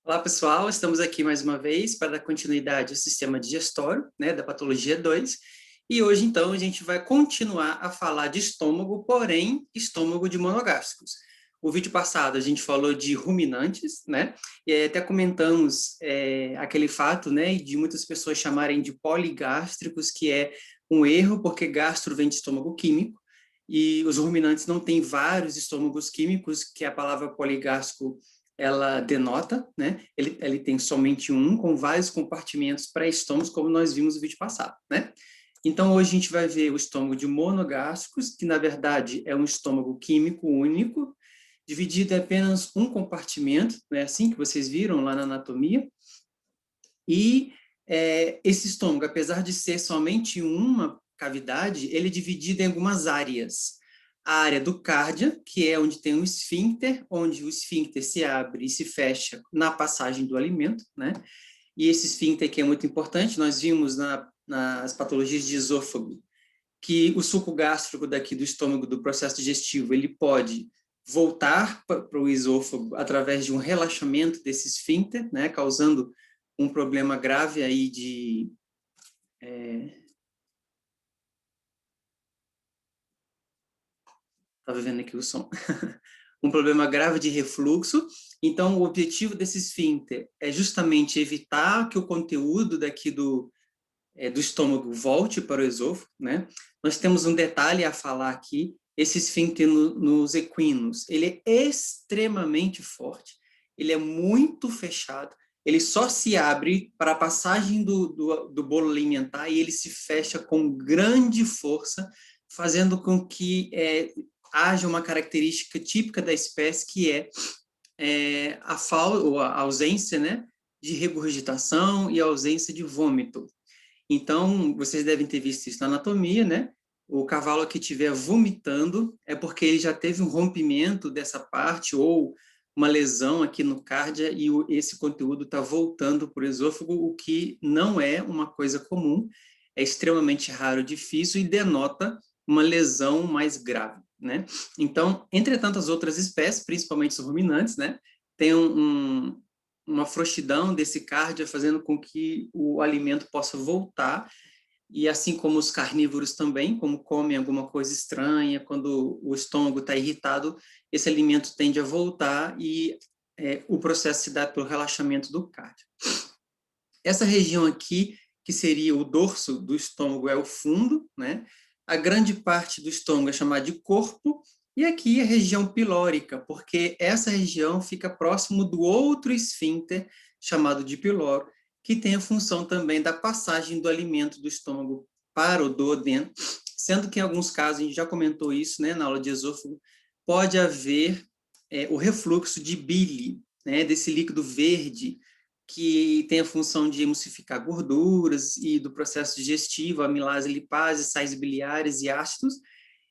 Olá, pessoal. Estamos aqui mais uma vez para dar continuidade ao sistema digestório, né, da patologia 2. E hoje, então, a gente vai continuar a falar de estômago, porém, estômago de monogástricos. O vídeo passado a gente falou de ruminantes, né? E aí até comentamos aquele fato, né, de muitas pessoas chamarem de poligástricos, que é um erro, porque gastro vem de estômago químico, e os ruminantes não têm vários estômagos químicos, que a palavra poligástrico ela denota, né? Ele tem somente um, com vários compartimentos pré-estômagos, como nós vimos no vídeo passado, né? Então, hoje a gente vai ver o estômago de monogástricos, que, na verdade, é um estômago químico único, dividido em apenas um compartimento, né? Assim que vocês viram lá na anatomia. E esse estômago, apesar de ser somente uma cavidade, ele é dividido em algumas áreas. A área do cárdia, que é onde tem um esfíncter, onde o esfíncter se abre e se fecha na passagem do alimento, né? E esse esfíncter que é muito importante, nós vimos nas patologias de esôfago, que o suco gástrico daqui do estômago, do processo digestivo, ele pode voltar para o esôfago através de um relaxamento desse esfíncter, né? Causando um problema grave aí de... Estava vendo aqui o som. Um problema grave de refluxo. Então, o objetivo desse esfíncter é justamente evitar que o conteúdo daqui do estômago volte para o esôfago, né? Nós temos um detalhe a falar aqui, esse esfíncter nos equinos, ele é extremamente forte, ele é muito fechado, ele só se abre para a passagem do bolo alimentar e ele se fecha com grande força, fazendo com que haja uma característica típica da espécie, que é a ausência, né, de regurgitação e a ausência de vômito. Então, vocês devem ter visto isso na anatomia, né? O cavalo que estiver vomitando é porque ele já teve um rompimento dessa parte ou uma lesão aqui no cárdia e esse conteúdo está voltando para o esôfago, o que não é uma coisa comum, é extremamente raro, difícil e denota uma lesão mais grave, né? Então, entre tantas outras espécies, principalmente os ruminantes, né? Tem uma frouxidão desse cárdia, fazendo com que o alimento possa voltar, e assim como os carnívoros também, como comem alguma coisa estranha, quando o estômago está irritado, esse alimento tende a voltar e o processo se dá pelo relaxamento do cárdio. Essa região aqui, que seria o dorso do estômago, é o fundo, né? A grande parte do estômago é chamada de corpo, e aqui a região pilórica, porque essa região fica próximo do outro esfíncter, chamado de piloro, que tem a função também da passagem do alimento do estômago para o duodeno, sendo que em alguns casos, a gente já comentou isso, né, na aula de esôfago, pode haver o refluxo de bile, né, desse líquido verde, que tem a função de emulsificar gorduras e do processo digestivo, amilase, lipase, sais biliares e ácidos,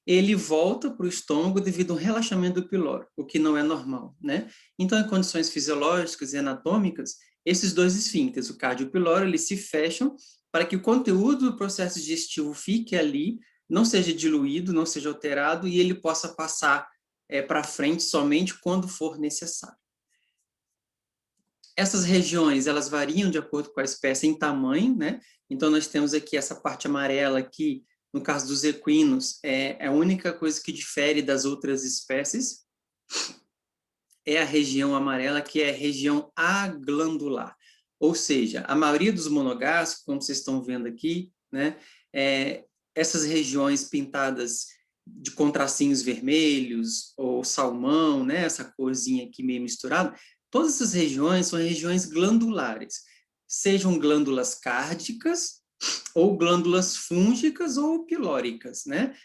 ele volta para o estômago devido ao relaxamento do piloro, o que não é normal, né? Então, em condições fisiológicas e anatômicas, esses dois esfíncteres, o cardio e o piloro, eles se fecham para que o conteúdo do processo digestivo fique ali, não seja diluído, não seja alterado, e ele possa passar para frente somente quando for necessário. Essas regiões, elas variam de acordo com a espécie em tamanho, né? Então, nós temos aqui essa parte amarela aqui, no caso dos equinos, é a única coisa que difere das outras espécies, é a região amarela, que é a região aglandular. Ou seja, a maioria dos monogástricos, como vocês estão vendo aqui, né? Essas regiões pintadas de contrassinhos vermelhos, ou salmão, né? Essa corzinha aqui meio misturada, todas essas regiões são regiões glandulares, sejam glândulas cárdicas, ou glândulas fúngicas ou pilóricas, né?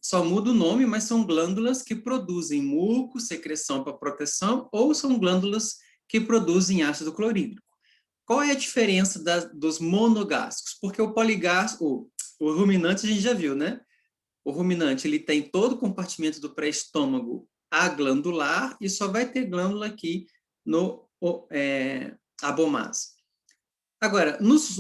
Só muda o nome, mas são glândulas que produzem muco, secreção para proteção, ou são glândulas que produzem ácido clorídrico. Qual é a diferença dos monogástricos? Porque o poligástrico, o ruminante a gente já viu, né? O ruminante, ele tem todo o compartimento do pré-estômago aglandular e só vai ter glândula aqui no abomase. Agora, nos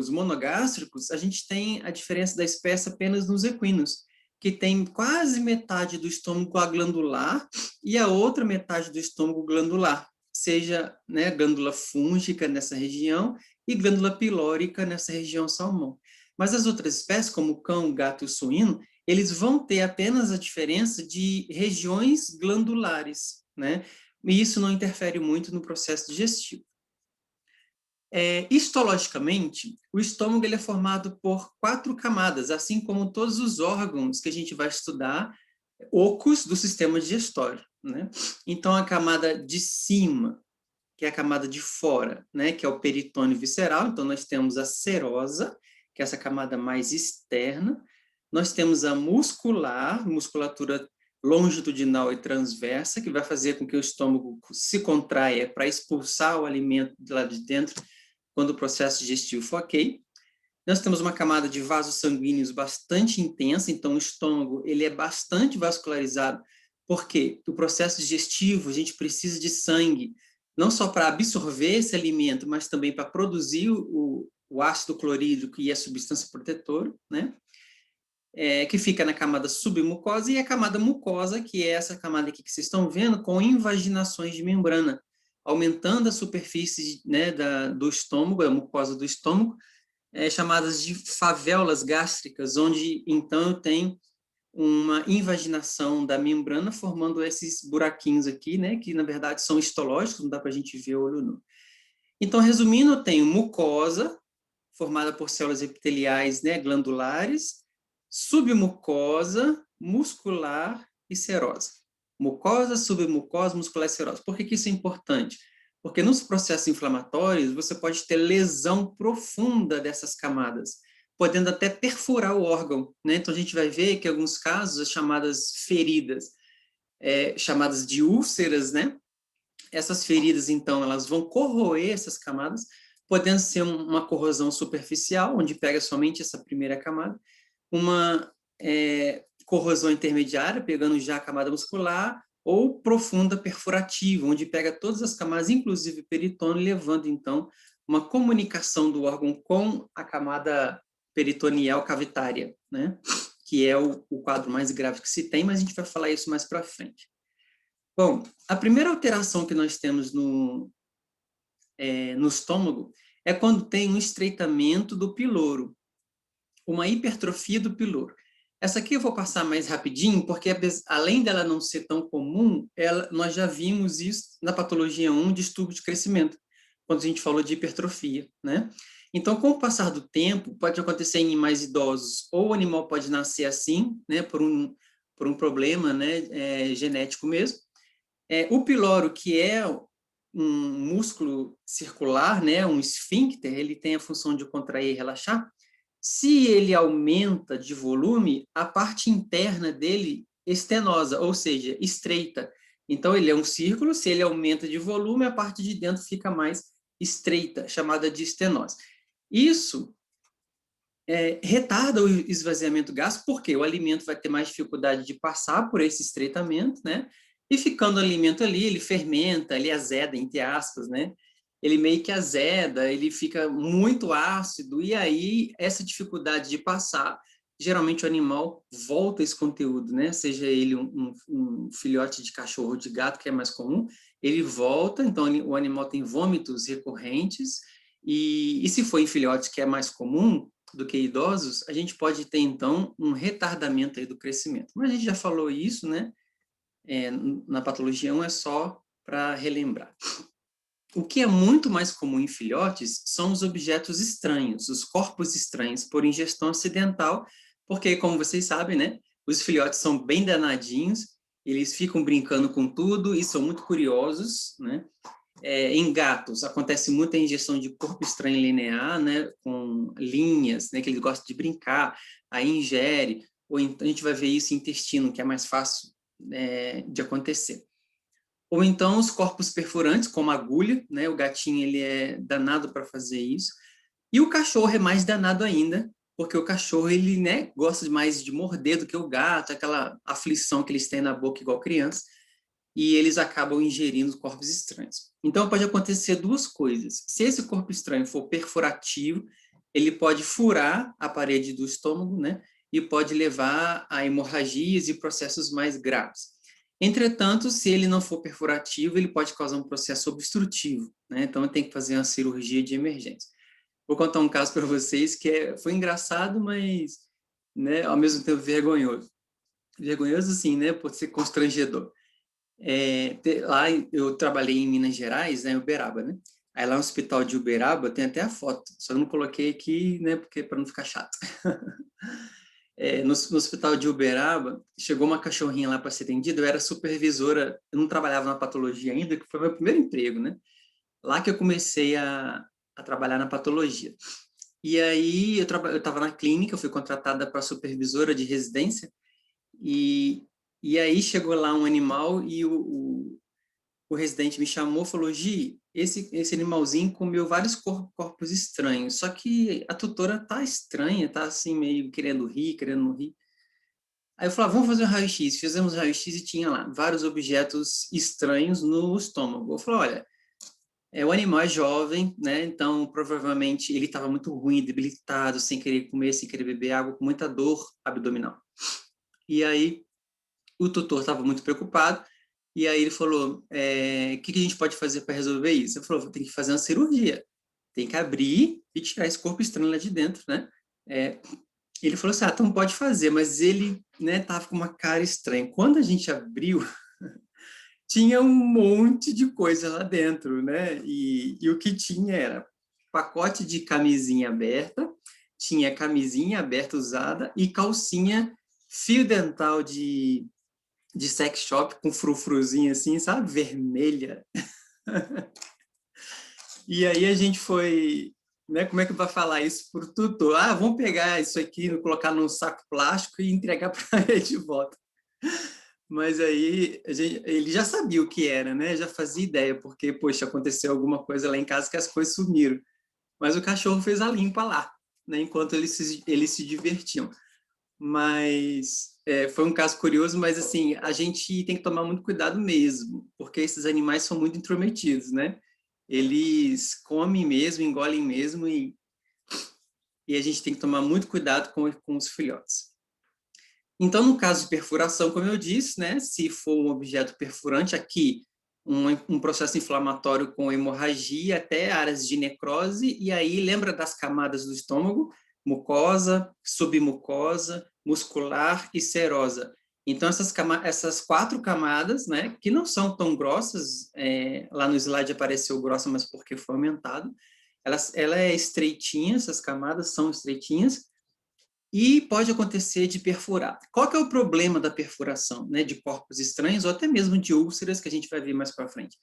monogástricos, a gente tem a diferença da espécie apenas nos equinos, que tem quase metade do estômago aglandular e a outra metade do estômago glandular, seja, né, glândula fúngica nessa região e glândula pilórica nessa região salmão. Mas as outras espécies, como o cão, o gato e o suíno, eles vão ter apenas a diferença de regiões glandulares, né? E isso não interfere muito no processo digestivo. Histologicamente, o estômago ele é formado por 4 camadas, assim como todos os órgãos que a gente vai estudar, ocos do sistema digestório, né? Então, a camada de cima, que é a camada de fora, né, que é o peritônio visceral, então nós temos a serosa, que é essa camada mais externa, nós temos a muscular, musculatura longitudinal e transversa, que vai fazer com que o estômago se contraia para expulsar o alimento de lá de dentro, quando o processo digestivo for ok. Nós temos uma camada de vasos sanguíneos bastante intensa, então o estômago ele é bastante vascularizado, porque o processo digestivo, a gente precisa de sangue, não só para absorver esse alimento, mas também para produzir o ácido clorídrico e a substância protetora, né? Que fica na camada submucosa, e a camada mucosa, que é essa camada aqui que vocês estão vendo, com invaginações de membrana, aumentando a superfície, né, do estômago, a mucosa do estômago, chamadas de faveolas gástricas, onde então eu tenho uma invaginação da membrana, formando esses buraquinhos aqui, né, que na verdade são histológicos, não dá para a gente ver o olho nu. Então, resumindo, eu tenho mucosa, formada por células epiteliais, né, glandulares, submucosa, muscular e serosa. Mucosa, submucosa, muscular e serosa. Por que isso é importante? Porque nos processos inflamatórios, você pode ter lesão profunda dessas camadas, podendo até perfurar o órgão, né? Então, a gente vai ver que em alguns casos, as chamadas feridas, chamadas de úlceras, né? Essas feridas, então, elas vão corroer essas camadas, podendo ser uma corrosão superficial, onde pega somente essa primeira camada, uma corrosão intermediária, pegando já a camada muscular, ou profunda perfurativa, onde pega todas as camadas, inclusive peritônio, levando, então, uma comunicação do órgão com a camada peritoneal cavitária, né? Que é o quadro mais grave que se tem, mas a gente vai falar isso mais para frente. Bom, a primeira alteração que nós temos no estômago é quando tem um estreitamento do piloro, uma hipertrofia do piloro. Essa aqui eu vou passar mais rapidinho, porque além dela não ser tão comum, nós já vimos isso na patologia 1, distúrbio de crescimento, quando a gente falou de hipertrofia, né? Então, com o passar do tempo, pode acontecer em mais idosos, ou o animal pode nascer assim, né, por um problema, né, genético mesmo. O piloro, que é um músculo circular, né, um esfíncter, ele tem a função de contrair e relaxar. Se ele aumenta de volume, a parte interna dele estenosa, ou seja, estreita. Então, ele é um círculo, se ele aumenta de volume, a parte de dentro fica mais estreita, chamada de estenose. Isso retarda o esvaziamento gástrico, porque o alimento vai ter mais dificuldade de passar por esse estreitamento, né? E ficando o alimento ali, ele fermenta, ele azeda, entre aspas, né? Ele meio que azeda, ele fica muito ácido, e aí essa dificuldade de passar, geralmente o animal volta esse conteúdo, né? Seja ele um filhote de cachorro ou de gato, que é mais comum, ele volta, então o animal tem vômitos recorrentes, e se for em filhotes, que é mais comum do que idosos, a gente pode ter, então, um retardamento aí do crescimento. Mas a gente já falou isso, né? Na patologia 1 é só para relembrar. O que é muito mais comum em filhotes são os objetos estranhos, os corpos estranhos, por ingestão acidental, porque, como vocês sabem, né, os filhotes são bem danadinhos, eles ficam brincando com tudo e são muito curiosos, né? Em gatos, acontece muita ingestão de corpo estranho linear, né, com linhas, né, que eles gostam de brincar, aí ingere, ou então a gente vai ver isso em intestino, que é mais fácil de acontecer. Ou então os corpos perfurantes, como a agulha, né, o gatinho ele é danado para fazer isso, e o cachorro é mais danado ainda, porque o cachorro ele, né, gosta mais de morder do que o gato, aquela aflição que eles têm na boca igual criança, e eles acabam ingerindo corpos estranhos. Então, pode acontecer duas coisas. Se esse corpo estranho for perfurativo, ele pode furar a parede do estômago, né? E pode levar a hemorragias e processos mais graves. Entretanto, se ele não for perfurativo, ele pode causar um processo obstrutivo, né? Então, tem que fazer uma cirurgia de emergência. Vou contar um caso para vocês que foi engraçado, mas, né, ao mesmo tempo vergonhoso. Vergonhoso, sim, né, por ser constrangedor. Lá eu trabalhei em Minas Gerais, né, em Uberaba, né? Aí lá no hospital de Uberaba tem até a foto, só não coloquei aqui, né, porque para não ficar chato. No hospital de Uberaba, chegou uma cachorrinha lá para ser atendida, eu era supervisora, eu não trabalhava na patologia ainda, que foi meu primeiro emprego, né? Lá que eu comecei a trabalhar na patologia. E aí eu estava na clínica, eu fui contratada para supervisora de residência, e aí chegou lá um animal e o residente me chamou e falou: Gi, esse animalzinho comeu vários corpos estranhos, só que a tutora tá estranha, tá assim meio querendo rir, querendo não rir. Aí eu falei: vamos fazer um raio-x. Fizemos um raio-x e tinha lá vários objetos estranhos no estômago. Eu falei: olha, o animal é jovem, né? Então provavelmente ele estava muito ruim, debilitado, sem querer comer, sem querer beber água, com muita dor abdominal. E aí o tutor estava muito preocupado, e aí ele falou: o que a gente pode fazer para resolver isso? Eu falei: tem que fazer uma cirurgia, tem que abrir e tirar esse corpo estranho lá de dentro, né? Ele falou assim: então pode fazer, mas ele, né, tava com uma cara estranha. Quando a gente abriu, tinha um monte de coisa lá dentro, né? E o que tinha era pacote de camisinha aberta, tinha camisinha aberta usada e calcinha fio dental de sex shop com frufruzinho assim, sabe? Vermelha. E aí a gente foi, né? Como é que vai falar isso pro tutor? Vamos pegar isso aqui, colocar num saco plástico e entregar para ele de volta. Mas aí ele já sabia o que era, né? Já fazia ideia, porque, poxa, aconteceu alguma coisa lá em casa que as coisas sumiram. Mas o cachorro fez a limpa lá, né? Enquanto eles se divertiam. Mas foi um caso curioso, mas assim, a gente tem que tomar muito cuidado mesmo, porque esses animais são muito intrometidos, né? Eles comem mesmo, engolem mesmo, e a gente tem que tomar muito cuidado com os filhotes. Então, no caso de perfuração, como eu disse, né, se for um objeto perfurante, aqui um processo inflamatório com hemorragia até áreas de necrose, e aí lembra das camadas do estômago: mucosa, submucosa, muscular e serosa. Então, essas 4 camadas, né, que não são tão grossas, lá no slide apareceu grossa, mas porque foi aumentado, ela é estreitinha, essas camadas são estreitinhas, e pode acontecer de perfurar. Qual que é o problema da perfuração, né, de corpos estranhos ou até mesmo de úlceras, que a gente vai ver mais para frente?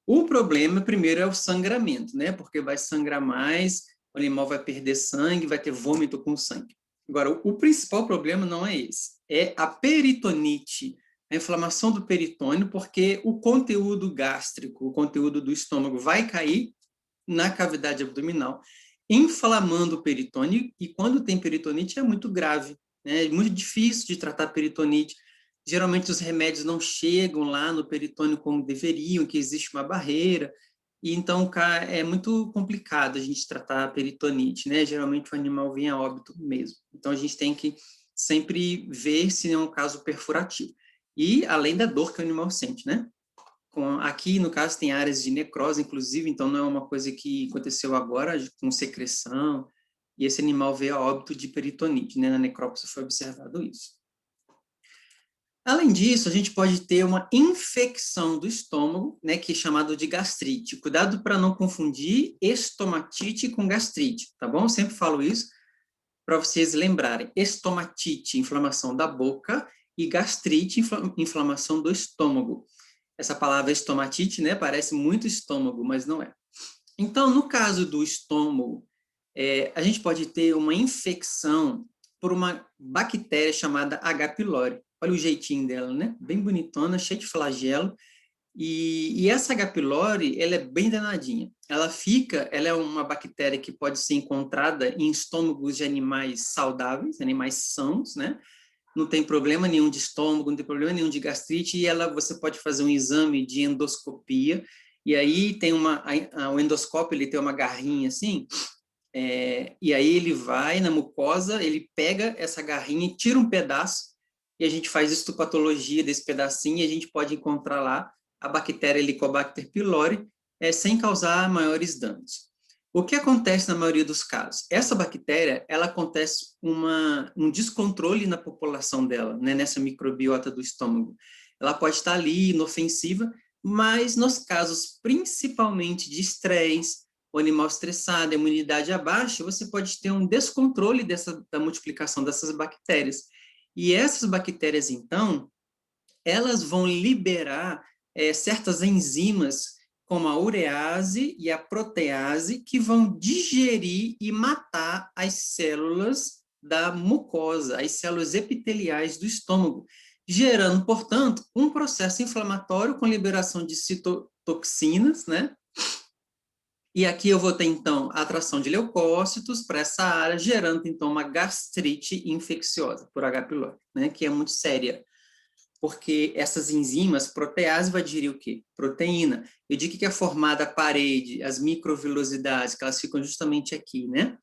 O problema, primeiro, é o sangramento, né, porque vai sangrar mais, o animal vai perder sangue, vai ter vômito com sangue. Agora, o principal problema não é esse, é a peritonite, a inflamação do peritônio, porque o conteúdo gástrico, o conteúdo do estômago vai cair na cavidade abdominal, inflamando o peritônio, e quando tem peritonite é muito grave, né? É muito difícil de tratar peritonite. Geralmente os remédios não chegam lá no peritônio como deveriam, que existe uma barreira, e então é muito complicado a gente tratar a peritonite, né? Geralmente o animal vem a óbito mesmo. Então a gente tem que sempre ver se é um caso perfurativo. E além da dor que o animal sente, né? Aqui, no caso, tem áreas de necrose, inclusive, então não é uma coisa que aconteceu agora, com secreção, e esse animal veio a óbito de peritonite, né? Na necrópsia foi observado isso. Além disso, a gente pode ter uma infecção do estômago, né, que é chamado de gastrite. Cuidado para não confundir estomatite com gastrite, tá bom? Eu sempre falo isso para vocês lembrarem. Estomatite, inflamação da boca, e gastrite, inflamação do estômago. Essa palavra estomatite, né, parece muito estômago, mas não é. Então, no caso do estômago, a gente pode ter uma infecção por uma bactéria chamada H. pylori. Olha o jeitinho dela, né? Bem bonitona, cheia de flagelo. E essa H. pylori, ela é bem danadinha. Ela é uma bactéria que pode ser encontrada em estômagos de animais saudáveis, animais sãos, né? Não tem problema nenhum de estômago, não tem problema nenhum de gastrite, e você pode fazer um exame de endoscopia, e aí tem o endoscópio, ele tem uma garrinha assim, e aí ele vai na mucosa, ele pega essa garrinha, tira um pedaço, e a gente faz histopatologia desse pedacinho e a gente pode encontrar lá a bactéria Helicobacter pylori sem causar maiores danos. O que acontece na maioria dos casos? Essa bactéria, ela acontece um descontrole na população dela, né, nessa microbiota do estômago. Ela pode estar ali, inofensiva, mas nos casos principalmente de estresse, o animal estressado, a imunidade abaixa, você pode ter um descontrole da multiplicação dessas bactérias. E essas bactérias, então, elas vão liberar certas enzimas, como a urease e a protease, que vão digerir e matar as células da mucosa, as células epiteliais do estômago, gerando, portanto, um processo inflamatório com liberação de citotoxinas, né? E aqui eu vou ter, então, a atração de leucócitos para essa área, gerando, então, uma gastrite infecciosa por H. pylori, né? Que é muito séria, porque essas enzimas, protease vai digerir o quê? Proteína. E de que é formada a parede, as microvilosidades, que elas ficam justamente aqui, né?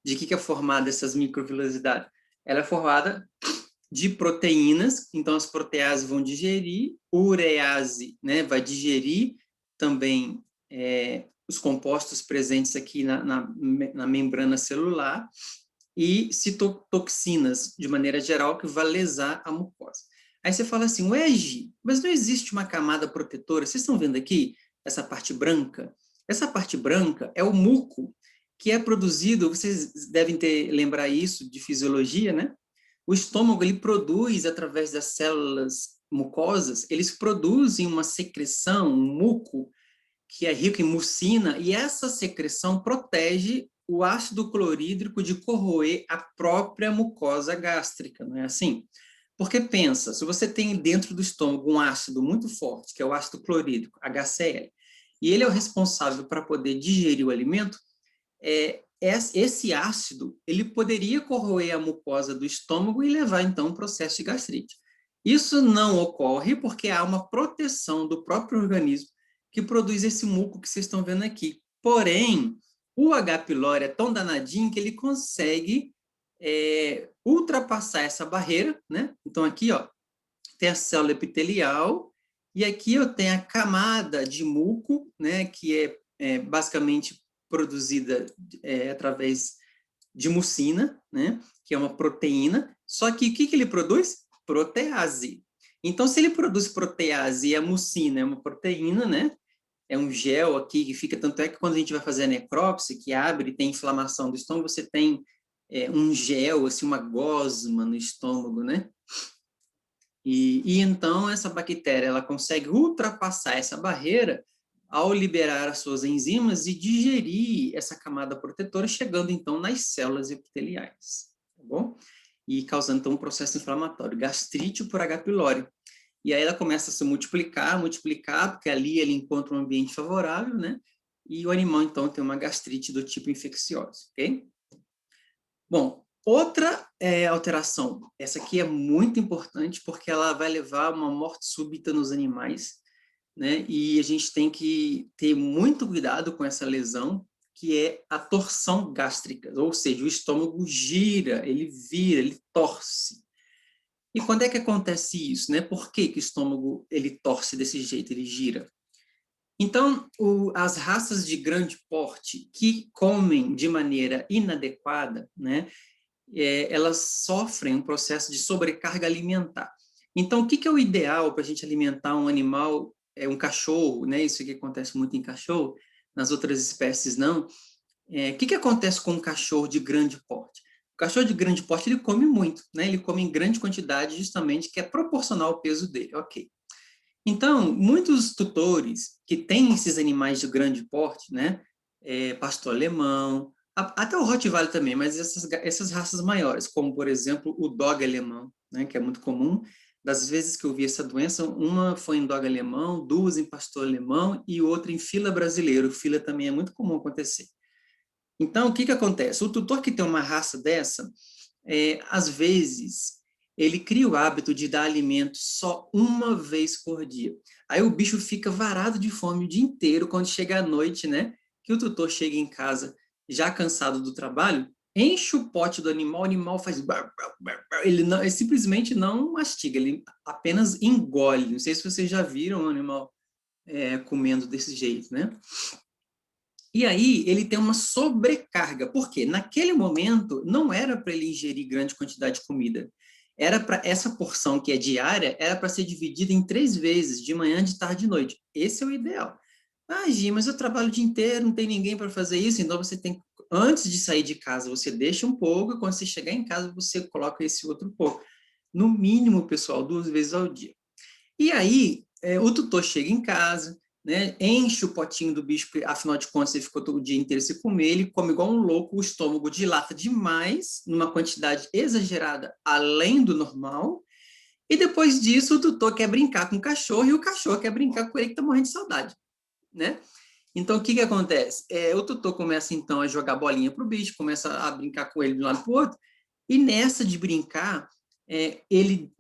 De que é formada essas microvilosidades? Ela é formada de proteínas, então as proteases vão digerir, urease, né, vai digerir também os compostos presentes aqui na membrana celular, e citotoxinas, de maneira geral, que vai lesar a mucosa. Aí você fala assim, ué, Gi, mas não existe uma camada protetora? Vocês estão vendo aqui essa parte branca? Essa parte branca é o muco, que é produzido, vocês devem lembrar isso de fisiologia, né? O estômago, ele produz, através das células mucosas, eles produzem uma secreção, um muco, que é rico em mucina, e essa secreção protege o ácido clorídrico de corroer a própria mucosa gástrica, não é assim? Porque pensa, se você tem dentro do estômago um ácido muito forte, que é o ácido clorídrico, HCl, e ele é o responsável para poder digerir o alimento, esse ácido, ele poderia corroer a mucosa do estômago e levar, então, a um processo de gastrite. Isso não ocorre porque há uma proteção do próprio organismo que produz esse muco que vocês estão vendo aqui. Porém, o H. pylori é tão danadinho que ele consegue ultrapassar essa barreira, né? Então, aqui, ó, tem a célula epitelial, e aqui eu tenho a camada de muco, né, que é basicamente produzida através de mucina, né, que é uma proteína, só que o que ele produz? Protease. Então, se ele produz protease e a mucina é uma proteína, né, é um gel aqui que fica, tanto é que quando a gente vai fazer a necrópsia, que abre e tem inflamação do estômago, você tem um gel, assim, uma gosma no estômago, né? E então essa bactéria ela consegue ultrapassar essa barreira ao liberar as suas enzimas e digerir essa camada protetora, chegando então nas células epiteliais, tá bom? E causando então um processo inflamatório, gastrite por H. pylori. E aí ela começa a se multiplicar, porque ali ele encontra um ambiente favorável, né? E o animal então tem uma gastrite do tipo infecciosa, ok? Bom, outra alteração, essa aqui é muito importante porque ela vai levar a uma morte súbita nos animais, né? E a gente tem que ter muito cuidado com essa lesão, que é a torção gástrica, ou seja, o estômago gira, ele vira, ele torce. E quando é que acontece isso, né? Por que que o estômago ele torce desse jeito, ele gira? Então, as raças de grande porte que comem de maneira inadequada, né? Elas sofrem um processo de sobrecarga alimentar. Então, o que é o ideal para a gente alimentar um animal, um cachorro, né? Isso que acontece muito em cachorro, nas outras espécies não. O que acontece com um cachorro de grande porte? O cachorro de grande porte, ele come muito, né? Ele come em grande quantidade, justamente, que é proporcional ao peso dele, ok. Então, muitos tutores que têm esses animais de grande porte, né? Pastor alemão, até o Rottweiler também, mas essas raças maiores, como, por exemplo, o dog alemão, né, que é muito comum. Das vezes que eu vi essa doença, uma foi em dog alemão, duas em pastor alemão e outra em fila brasileiro. Fila também é muito comum acontecer. Então, o que acontece? O tutor que tem uma raça dessa, às vezes, ele cria o hábito de dar alimento só uma vez por dia. Aí o bicho fica varado de fome o dia inteiro, quando chega à noite, né? Que o tutor chega em casa já cansado do trabalho, enche o pote do animal, o animal faz... ele simplesmente não mastiga, ele apenas engole. Não sei se vocês já viram um animal comendo desse jeito, né? E aí ele tem uma sobrecarga. Por quê? Naquele momento, não era para ele ingerir grande quantidade de comida. Era para essa porção que é diária, era para ser dividida em 3 vezes, de manhã, de tarde e de noite. Esse é o ideal. Ah, Gi, mas eu trabalho o dia inteiro, não tem ninguém para fazer isso, então você tem, antes de sair de casa, você deixa um pouco, e quando você chegar em casa, você coloca esse outro pouco. No mínimo, pessoal, 2 vezes ao dia. E aí, o tutor chega em casa, né, enche o potinho do bicho, afinal de contas, ele ficou todo o dia inteiro sem comer, ele come igual um louco, o estômago dilata demais, numa quantidade exagerada, além do normal, e depois disso, o tutor quer brincar com o cachorro, e o cachorro quer brincar com ele, que está morrendo de saudade, né? Então, o que acontece? O tutor começa, então, a jogar bolinha para o bicho, começa a brincar com ele de um lado para o outro, e nessa de brincar,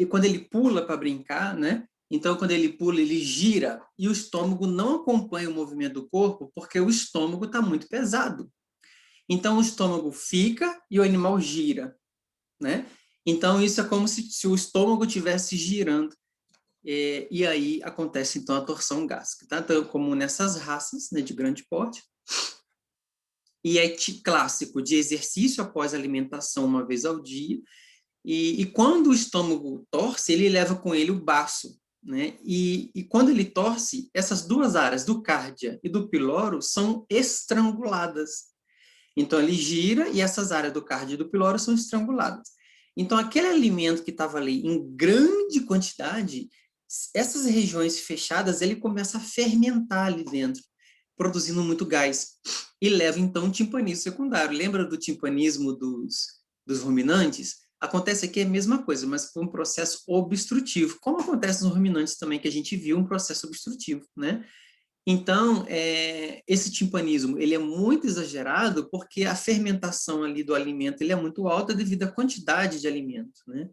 quando ele pula para brincar, né? Então, quando ele pula, ele gira, e o estômago não acompanha o movimento do corpo, porque o estômago está muito pesado. Então, o estômago fica e o animal gira, né? Então, isso é como se o estômago estivesse girando. E aí acontece, então, a torção gástrica, tá? Então, como nessas raças, né, de grande porte. E é clássico de exercício após alimentação uma vez ao dia. E quando o estômago torce, ele leva com ele o baço, né? E quando ele torce, essas 2 áreas, do cárdia e do piloro, são estranguladas. Então, ele gira e essas áreas do cárdia e do piloro são estranguladas. Então, aquele alimento que estava ali em grande quantidade, essas regiões fechadas, ele começa a fermentar ali dentro, produzindo muito gás. E leva, então, um timpanismo secundário. Lembra do timpanismo dos ruminantes? Acontece aqui a mesma coisa, mas por um processo obstrutivo, como acontece nos ruminantes também, que a gente viu um processo obstrutivo, né? Então, esse timpanismo, ele é muito exagerado porque a fermentação ali do alimento, ele é muito alta devido à quantidade de alimento, né?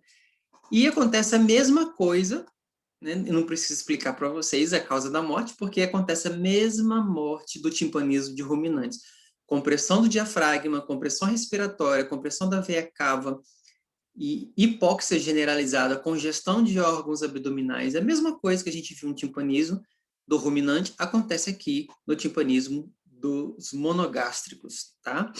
E acontece a mesma coisa, né? Eu não preciso explicar para vocês a causa da morte, porque acontece a mesma morte do timpanismo de ruminantes. Compressão do diafragma, compressão respiratória, compressão da veia cava, e hipóxia generalizada, congestão de órgãos abdominais, é a mesma coisa que a gente viu no timpanismo do ruminante, acontece aqui no timpanismo dos monogástricos, tá?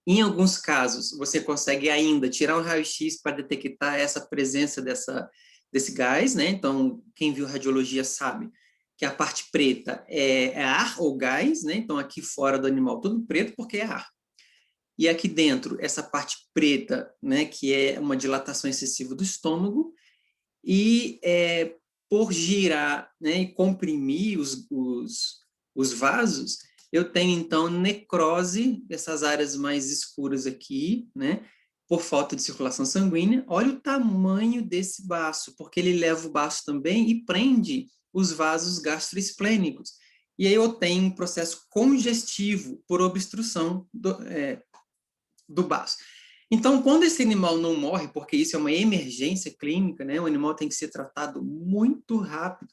Em alguns casos, você consegue ainda tirar um raio-x para detectar essa presença desse gás, né? Então, quem viu radiologia sabe que a parte preta é ar ou gás, né? Então, aqui fora do animal, tudo preto porque é ar. E aqui dentro, essa parte preta, né, que é uma dilatação excessiva do estômago, e por girar, né, e comprimir os vasos, eu tenho, então, necrose dessas áreas mais escuras aqui, né, por falta de circulação sanguínea. Olha o tamanho desse baço, porque ele leva o baço também e prende os vasos gastroesplênicos. E aí eu tenho um processo congestivo por obstrução do baço. Então, quando esse animal não morre, porque isso é uma emergência clínica, né, o animal tem que ser tratado muito rápido,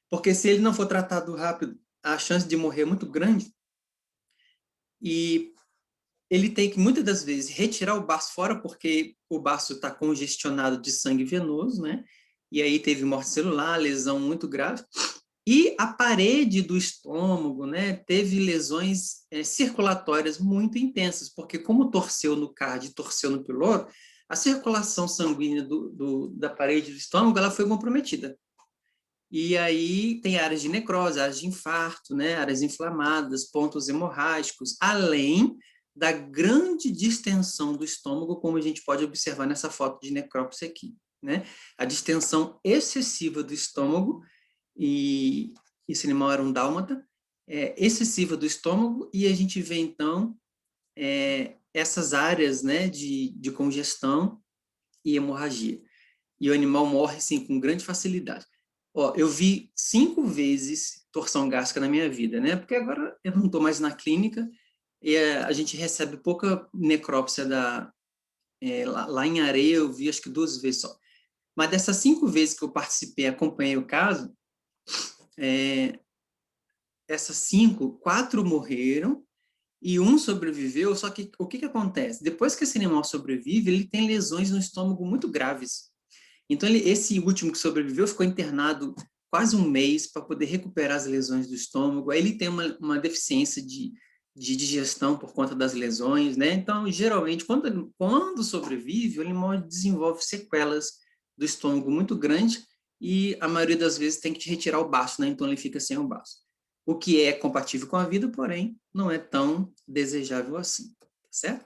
porque se ele não for tratado rápido, a chance de morrer é muito grande, e ele tem que, muitas das vezes, retirar o baço fora, porque o baço está congestionado de sangue venoso, né, e aí teve morte celular, lesão muito grave, e a parede do estômago, né, teve lesões circulatórias muito intensas, porque como torceu no cardio e torceu no piloro, a circulação sanguínea da parede do estômago ela foi comprometida. E aí tem áreas de necrose, áreas de infarto, né, áreas inflamadas, pontos hemorrágicos, além da grande distensão do estômago, como a gente pode observar nessa foto de necrópsia aqui, né? A distensão excessiva do estômago, e esse animal era um dálmata, excessiva do estômago, e a gente vê, então, essas áreas, né, de congestão e hemorragia. E o animal morre, sim, com grande facilidade. Ó, eu vi 5 vezes torção gástrica na minha vida, né, porque agora eu não estou mais na clínica, e a gente recebe pouca necrópsia lá em Areia, eu vi acho que 2 vezes só. Mas dessas 5 vezes que eu participei, acompanhei o caso, essas 5, 4 morreram, e um sobreviveu, só que o que que acontece? Depois que esse animal sobrevive, ele tem lesões no estômago muito graves. Então, esse último que sobreviveu ficou internado quase um mês para poder recuperar as lesões do estômago. Aí ele tem uma deficiência de digestão por conta das lesões, né? Então, geralmente, quando sobrevive, o animal desenvolve sequelas do estômago muito grandes e a maioria das vezes tem que retirar o baço, né? Então, ele fica sem o baço. O que é compatível com a vida, porém, não é tão desejável assim, tá certo?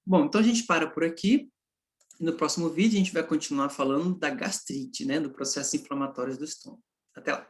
Bom, então a gente para por aqui. No próximo vídeo, a gente vai continuar falando da gastrite, né? Do processo inflamatório do estômago. Até lá!